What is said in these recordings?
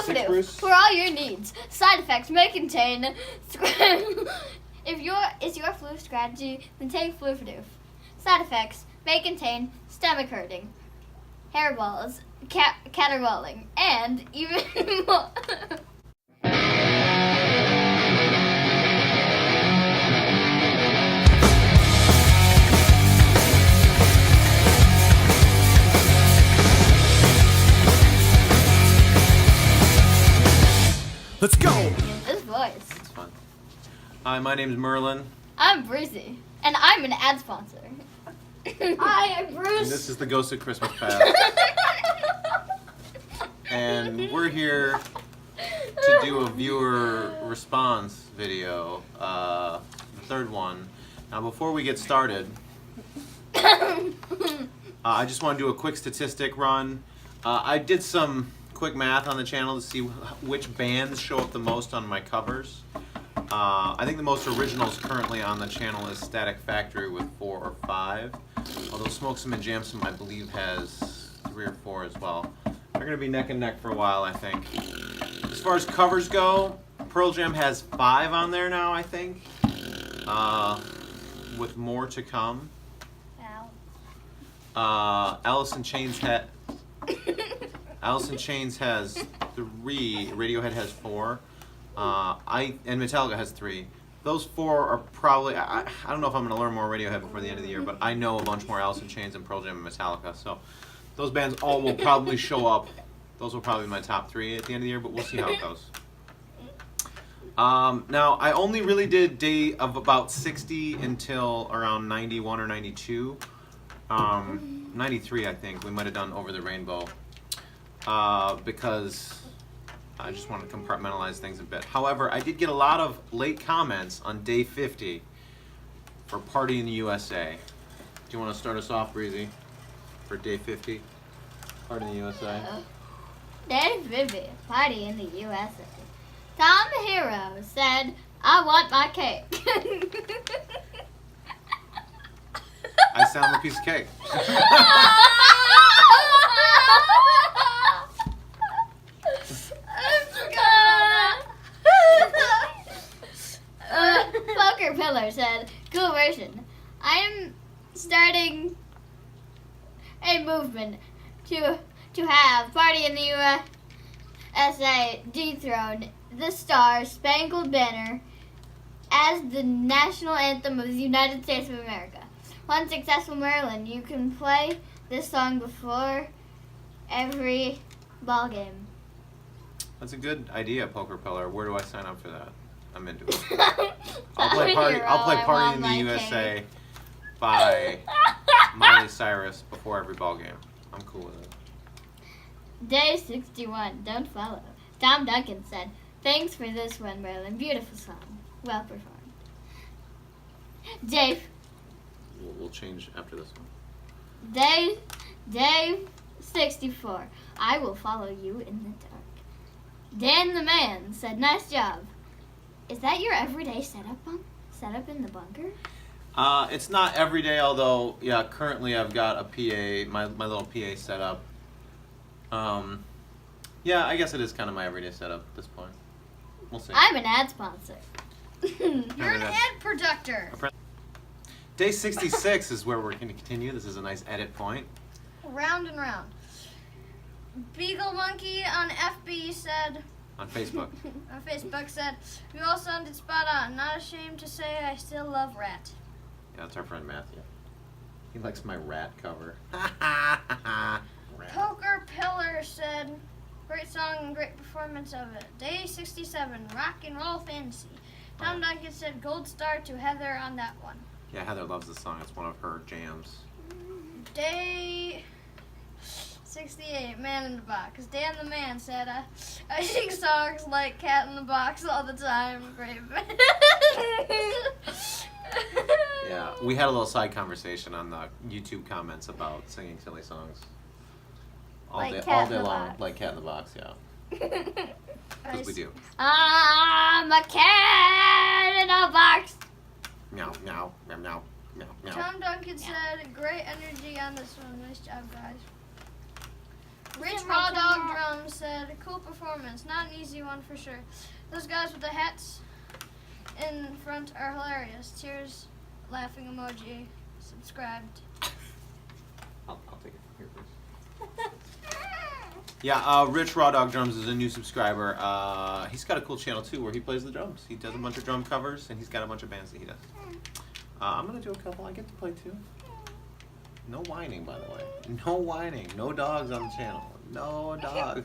Fluffadoof for all your needs. Side effects may contain. If your flu strategy, then take Fluffadoof. Side effects may contain stomach hurting, hairballs, caterwauling, and even more. Let's go! This voice. It's fun. Hi, my name's Merlin. I'm Breezy, and I'm an ad sponsor. Hi, I'm Bruce. And this is the Ghost of Christmas Past. And we're here to do a viewer response video, the third one. Now, before we get started, I just want to do a quick statistic run. I did some quick math on the channel to see which bands show up the most on my covers. I think the most originals currently on the channel is Static Factory with 4 or 5. Although Smoke Some and Jam Some, I believe, has 3 or 4 as well. They're going to be neck and neck for a while, I think. As far as covers go, Pearl Jam has 5 on there now, I think. With more to come. Alice in Chains has 3. Radiohead has 4. And Metallica has 3. Those 4 are probably. I don't know if I'm going to learn more Radiohead before the end of the year, but I know a bunch more Alice in Chains and Pearl Jam and Metallica. So those bands all will probably show up. Those will probably be my top 3 at the end of the year, but we'll see how it goes. Now, I only really did Day of about 60 until around 91 or 92. 93, I think. We might have done Over the Rainbow. Because I just want to compartmentalize things a bit. However, I did get a lot of late comments on Day 50 for Party in the USA. Do you want to start us off, Breezy, for Day 50? Party in the USA? Day 50, Party in the USA. Tom the Hero said, I want my cake. I sound a piece of cake. Poker Pillar said, cool version. I am starting a movement to have Party in the USA dethrone the Star Spangled Banner as the national anthem of the United States of America. One successful Merlin, you can play this song before every ball game. That's a good idea, Poker Pillar. Where do I sign up for that? I'm into it. I'll play Party in the USA by Miley Cyrus before every ball game. I'm cool with it. Day 61, don't follow. Tom Duncan said, thanks for this one, Merlin. Beautiful song. Well performed. Dave. We'll change after this one. Day 64, I will follow you in the dark. Dan the Man said, nice job. Is that your everyday setup in the bunker? It's not every day, although, yeah, currently I've got a PA, my little PA set up. Yeah, I guess it is kind of my everyday setup at this point. We'll see. I'm an ad sponsor. You're an ad producer. Day 66 is where we're going to continue. This is a nice edit point. Round and round. Beagle Monkey on FB said... On Facebook. On Facebook said, you all sounded spot on. Not ashamed to say I still love Rat. Yeah, that's our friend Matthew. He likes my rat cover. Rat. Poker Pillar said, great song and great performance of it. Day 67, Rock and Roll Fantasy. Tom Duncan said gold star to Heather on that one. Yeah, Heather loves this song. It's one of her jams. Day 68, Man in the Box. Dan the Man said, I sing songs like Cat in the Box all the time. Great. Yeah, we had a little side conversation on the YouTube comments about singing silly songs. All Like day, Cat all in day the long, Box. like Cat in the Box, yeah. Because we do. I'm a cat in a box. Meow, meow, meow, meow, meow, meow. Tom Duncan said, great energy on this one. Nice job, guys. Rich Raw Dog Drums said, cool performance. Not an easy one for sure. Those guys with the hats in front are hilarious. Cheers, laughing emoji. Subscribed. I'll take it. Here, please. Yeah, Rich Raw Dog Drums is a new subscriber. He's got a cool channel too where he plays the drums. He does a bunch of drum covers and he's got a bunch of bands that he does. I'm gonna do a couple. I get to play too. No whining, by the way. No whining. No dogs on the channel. No dogs.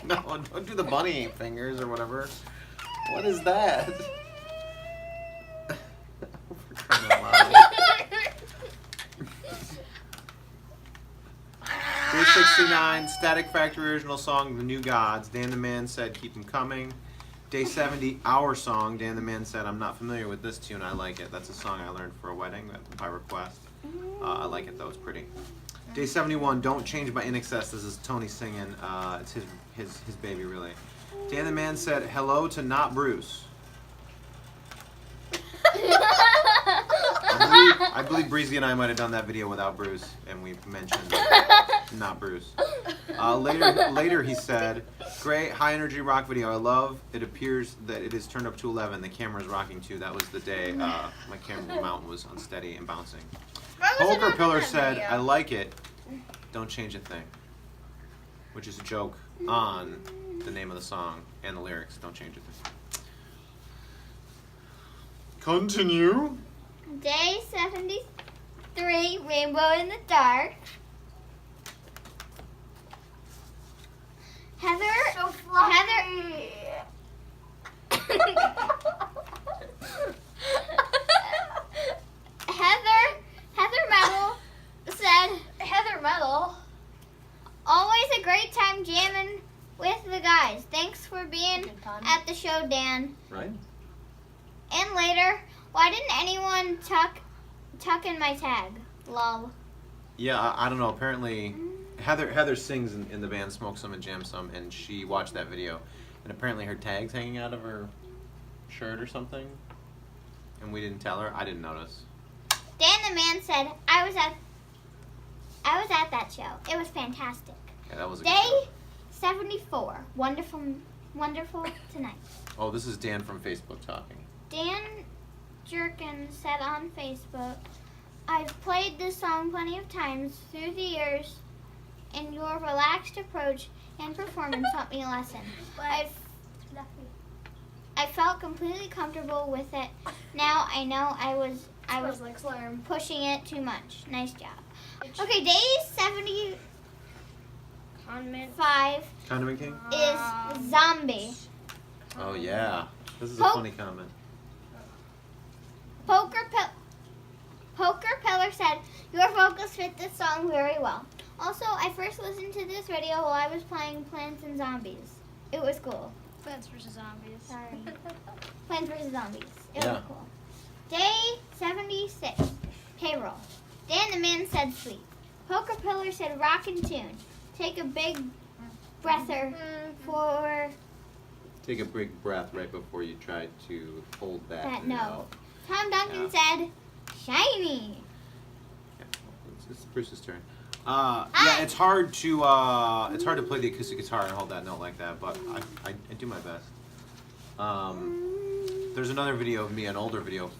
No, don't do the bunny fingers or whatever. What is that? For crying out loud. 369, Static Factory original song, The New Gods. Dan the Man said, keep them coming. Day 70, Our Song. Dan the Man said, I'm not familiar with this tune. I like it. That's a song I learned for a wedding by request. I like it though. It's pretty. Day 71, Don't Change by In Excess. This is Tony singing. It's his baby, really. Dan the Man said, hello to Not Bruce. I believe Breezy and I might have done that video without Bruce, and we mentioned Not Bruce. Later he said, great high energy rock video. I love it. Appears that it is turned up to 11. The camera's rocking too. That was the day my camera mount was unsteady and bouncing. Poker Pillar said, I like it. Don't change a thing. Which is a joke on the name of the song and the lyrics. Don't change a thing. Continue. Day 73, Rainbow in the Dark. Heather. So fluffy. Heather Metal said, Heather Metal. always a great time jamming with the guys. Thanks for being Good pun. at the show, Dan. Right? And later, why didn't anyone tuck in my tag? Lol. Yeah, I don't know. Apparently, Heather sings in the band Smoke Some and Jam Some, and she watched that video, and apparently her tag's hanging out of her shirt or something, and we didn't tell her. I didn't notice. Dan the Man said, I was at that show. It was fantastic. Yeah, that was a good Day show. 74. Wonderful tonight. Oh, this is Dan from Facebook talking. Dan Jerkin said on Facebook, I've played this song plenty of times through the years, and your relaxed approach and performance taught me a lesson. I felt completely comfortable with it. Now I know I was like slurm. pushing it too much. Nice job. Okay, day 75 Condiment King? is Zombie. Oh, yeah. This is a Poke- funny comment. Poker Pillar said, your vocals fit this song very well. Also, I first listened to this video while I was playing Plants and Zombies. It was cool. Plants vs. Zombies. Sorry. Plants vs. Zombies. It Yeah. was cool. Day 76, Payroll. Dan the Man said sleep. Poker Pillar said rockin' tune. Take a big breather for Take a big breath right before you try to hold that note. note. Tom Duncan Yeah. said shiny. Yeah, it's Bruce's turn. Yeah, it's hard to play the acoustic guitar and hold that note like that, but I do my best. There's another video of me, an older video,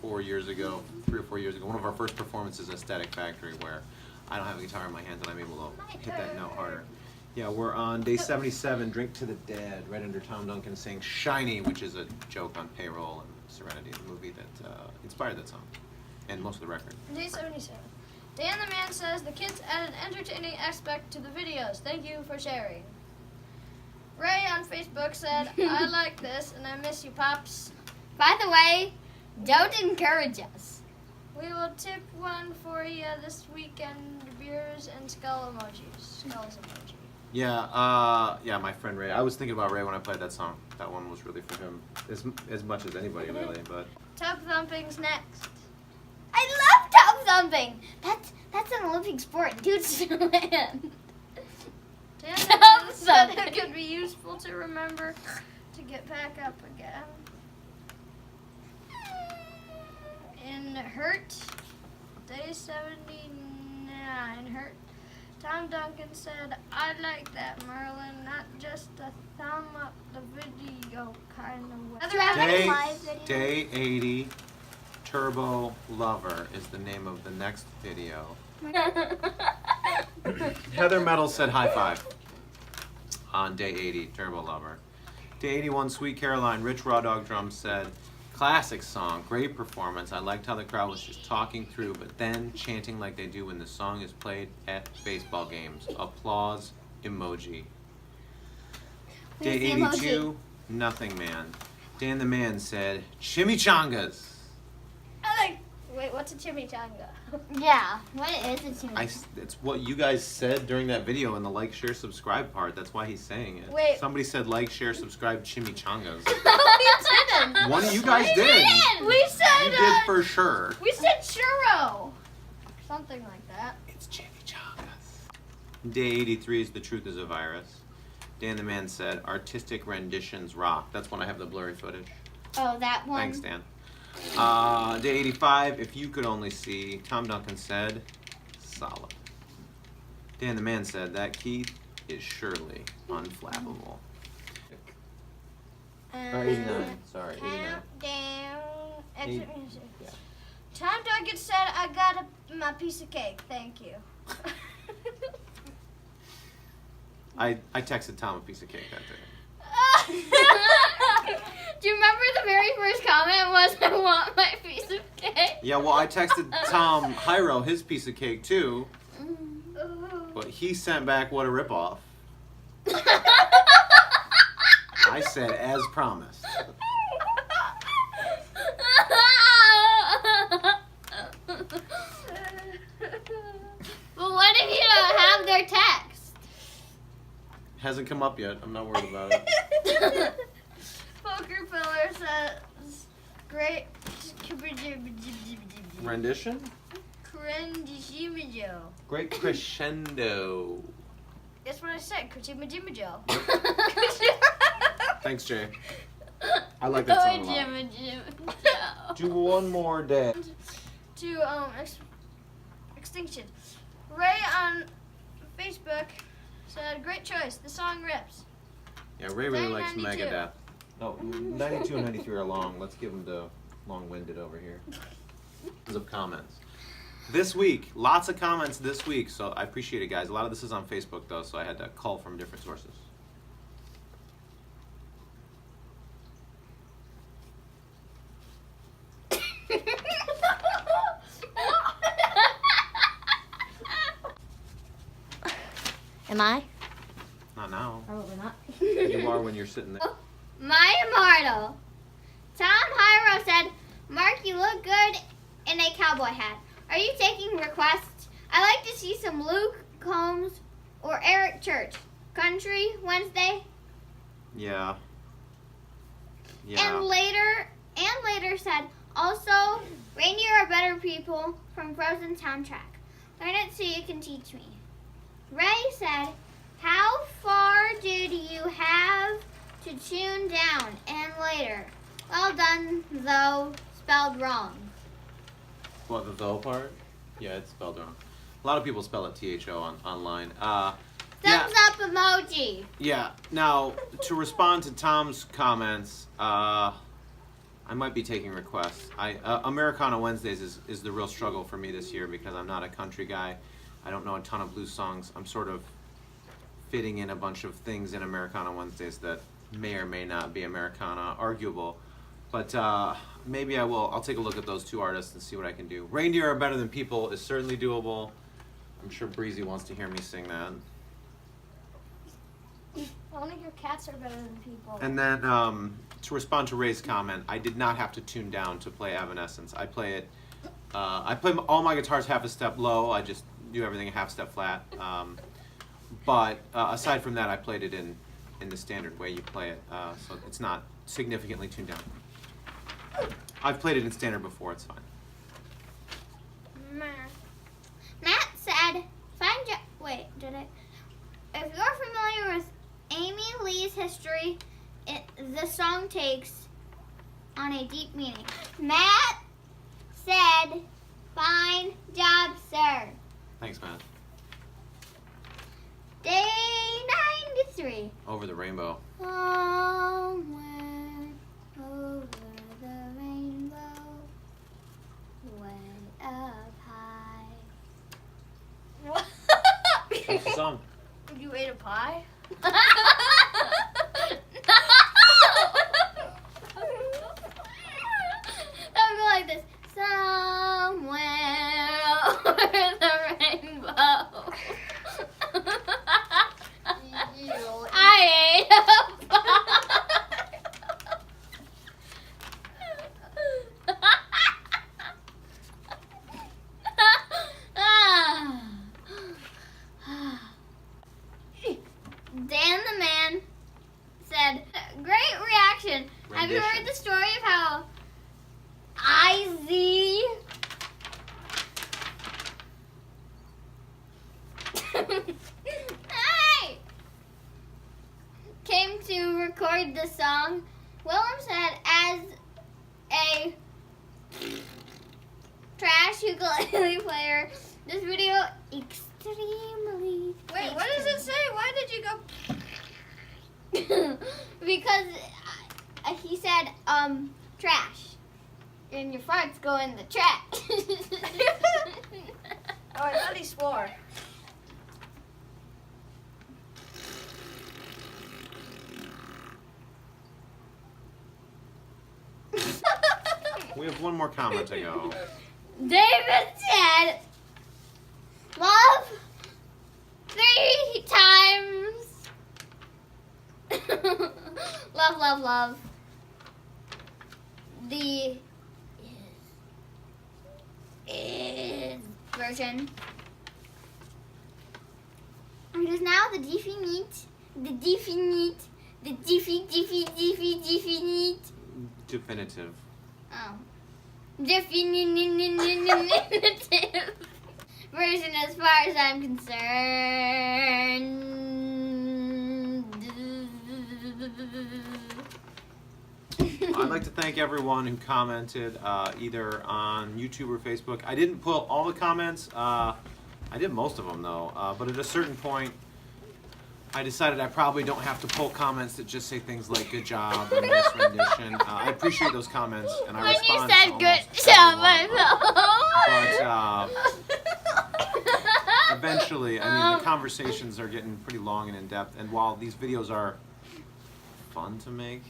3 or 4 years ago, one of our first performances at Static Factory, where I don't have a guitar in my hands and I'm able to hit that note harder. Yeah, we're on day 77, Drink to the Dead, right under Tom Duncan saying Shiny, which is a joke on Payroll and Serenity, the movie that inspired that song, and most of the record. Day 77. Dan the Man says the kids add an entertaining aspect to the videos. Thank you for sharing. Ray on Facebook said, I like this and I miss you, Pops. By the way, don't encourage us. We will tip one for you this weekend. Beers and skull emojis. Skulls emoji. Yeah, my friend Ray. I was thinking about Ray when I played that song. That one was really for him, as much as anybody really. But Tub thumping's next. I love tub thumping. That's an Olympic sport. Dude's land. Dan Tub said it thumping. could be useful to remember to get back up again. In Hurt, day 79, Hurt. Tom Duncan said, I like that, Merlin. Not just a thumb up the video kind of way. Do you have any Day, live video? Day 80 Turbo Lover is the name of the next video. Heather Metal said high five on Day 80 Turbo Lover. Day 81 Sweet Caroline Rich Raw Dog Drums said, classic song, great performance. I liked how the crowd was just talking through, but then chanting like they do when the song is played at baseball games. Applause emoji. Day Where's the 82, Nothing Man. Dan the Man said, chimichangas. Wait, what's a chimichanga? Yeah. What is a chimichanga? It's what you guys said during that video in the like, share, subscribe part. That's why he's saying it. Wait. Somebody said like, share, subscribe, chimichangas. We didn't. One of you guys did. We said, You did for sure. we said churro. Something like that. It's chimichangas. Day 83 is The Truth is a Virus. Dan the Man said, artistic renditions rock. That's when I have the blurry footage. Oh, that one. Thanks, Dan. Day 85, If You Could Only See. Tom Duncan said, solid. Dan the Man said, that Keith is surely unflappable. Or 89, sorry, 89. Countdown. Exit Eight- music. yeah. Tom Duncan said, I got my piece of cake. Thank you. I texted Tom a piece of cake that day. Do you remember the very first comment was, I want my piece of cake? Yeah, well, I texted Tom Hyro his piece of cake too, Ooh. but he sent back, what a ripoff. I said, as promised. But what if you don't have their text? Hasn't come up yet. I'm not worried about it. Poker Pillar says, great. Rendition? Cringe-imajo. Great crescendo. That's what I said. Cringe-imajo. Thanks, Jay. I like that song a lot. Jim. Do one more day. To Extinction. Ray on Facebook said, great choice. The song rips. Yeah, Ray really likes 92. Megadeth. No, 92 and 93 are long. Let's give him the long-winded over here. Because of comments. This week, lots of comments this week, so I appreciate it, guys. A lot of this is on Facebook, though, so I had to cull from different sources. Am I? Not now. Probably not. You are when you're sitting there. My immortal. Tom Hyro said, Mark, you look good in a cowboy hat. Are you taking requests? I like to see some Luke Combs or Eric Church. Country Wednesday. Yeah. Yeah. And later said, also, reindeer are better people from Frozen soundtrack. Learn it so you can teach me. Ray said, how far did you have to tune down? And later, well done, though spelled wrong. What, the though part? Yeah, it's spelled wrong. A lot of people spell it THO online. Yeah. Thumbs up emoji. Yeah. Now, to respond to Tom's comments, I might be taking requests. Americana Wednesdays is the real struggle for me this year because I'm not a country guy. I don't know a ton of blues songs. I'm sort of fitting in a bunch of things in Americana Wednesdays that may or may not be Americana, arguable. But maybe I will. I'll take a look at those two artists and see what I can do. Reindeer Are Better Than People is certainly doable. I'm sure Breezy wants to hear me sing that. Only your cats are better than people. And then to respond to Ray's comment, I did not have to tune down to play Evanescence. I play it. I play all my guitars half a step low. I just do everything a half step flat. But aside from that, I played it in the standard way you play it, so it's not significantly tuned down. I've played it in standard before. It's fine. Matt said, wait, did it? If you're familiar with Amy Lee's history, the song takes on a deep meaning. Matt said, fine job, sir. Thanks, Matt. Day 93. Over the rainbow. Somewhere over the rainbow, way up high. What? What's the song? You ate a pie? No! I'll go like this. Somewhere over the rainbow. I ate a Dan the man said, great reaction. Have you heard the story of how IZ hey! came to record the song? Willem said, as a trash ukulele player, this video extremely. Wait, what does it say? Why did you go? Because he said, trash. And your farts go in the trash. Oh, I thought he swore. We have one more comment to go. David said, love 3 times. Love, love, love. The is version. It is now the definite, Definitive. Oh. Definitive version as far as I'm concerned. I'd like to thank everyone who commented either on YouTube or Facebook. I didn't pull all the comments. I did most of them though, but at a certain point I decided I probably don't have to pull comments that just say things like good job or nice rendition. I appreciate those comments and I When you respond said to good almost job, every one I of them. But eventually, I mean, the conversations are getting pretty long and in-depth, and while these videos are fun to make,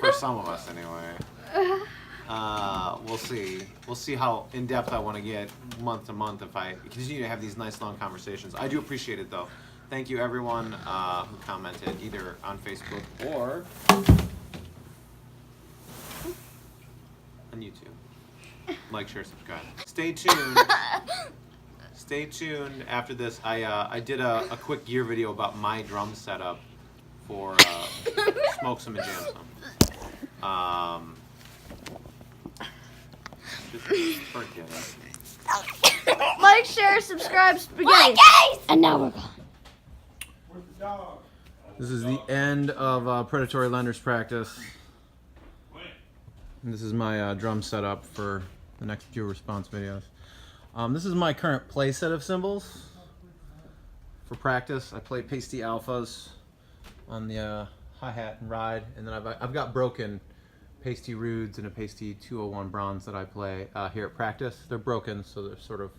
for some of us anyway, we'll see. We'll see how in-depth I want to get month to month if I continue to have these nice long conversations. I do appreciate it though. Thank you everyone who commented either on Facebook or on YouTube. Like, share, subscribe. Stay tuned. Stay tuned after this. I did a quick gear video about my drum setup for Smoke Some and Jam Some. Just forget it. Like, share, subscribe, spaghetti. And now we're gone. This is the end of predatory lenders practice. And this is my drum setup for the next few response videos. This is my current play set of cymbals for practice. I play pasty alphas on the hi-hat and ride, and then I've got broken pasty rudes and a pasty 201 bronze that I play here at practice. They're broken, so they're sort of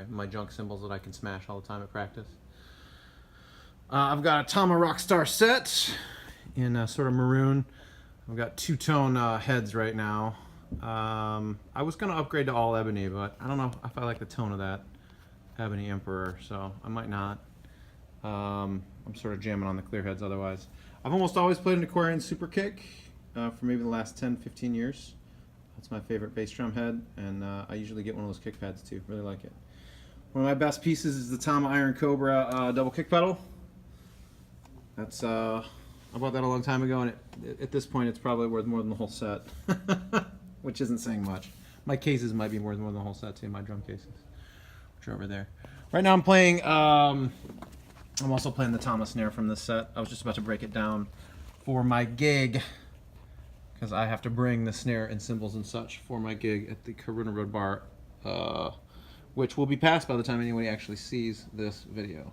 my junk cymbals that I can smash all the time at practice. I've got a Tama Rockstar set in sort of maroon. I've got two-tone heads right now. I was going to upgrade to all ebony, but I don't know if I like the tone of that ebony Emperor, so I might not. I'm sort of jamming on the clear heads otherwise. I've almost always played an Aquarian Super Kick for maybe the last 10-15 years. That's my favorite bass drum head, and I usually get one of those kick pads too. Really like it. One of my best pieces is the Tama Iron Cobra double kick pedal. That's I bought that a long time ago, and at this point it's probably worth more than the whole set, which isn't saying much. My cases might be worth more than the whole set too, my drum cases, which are over there. Right now I'm playing, I'm also playing the Tama snare from this set. I was just about to break it down for my gig, because I have to bring the snare and cymbals and such for my gig at the Karuna Road Bar which will be past by the time anybody actually sees this video.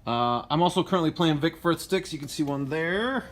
I'm also currently playing Vic Firth sticks. You can see one there.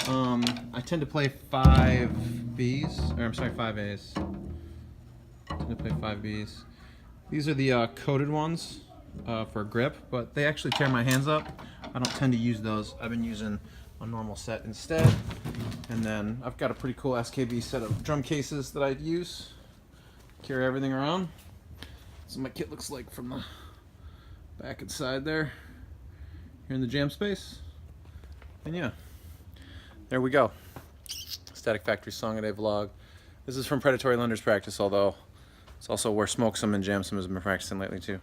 I tend to play 5Bs, or I'm sorry, 5As. I tend to play 5Bs. These are the coated ones for grip, but they actually tear my hands up. I don't tend to use those. I've been using a normal set instead. And then I've got a pretty cool SKB set of drum cases that I use. Carry everything around. So my kit looks like from the back and side there. Here in the jam space. And yeah, there we go. Static Factory Song a Day vlog. This is from Predatory Lender's practice, although it's also where Smokesome and Jamsome has been practicing lately too.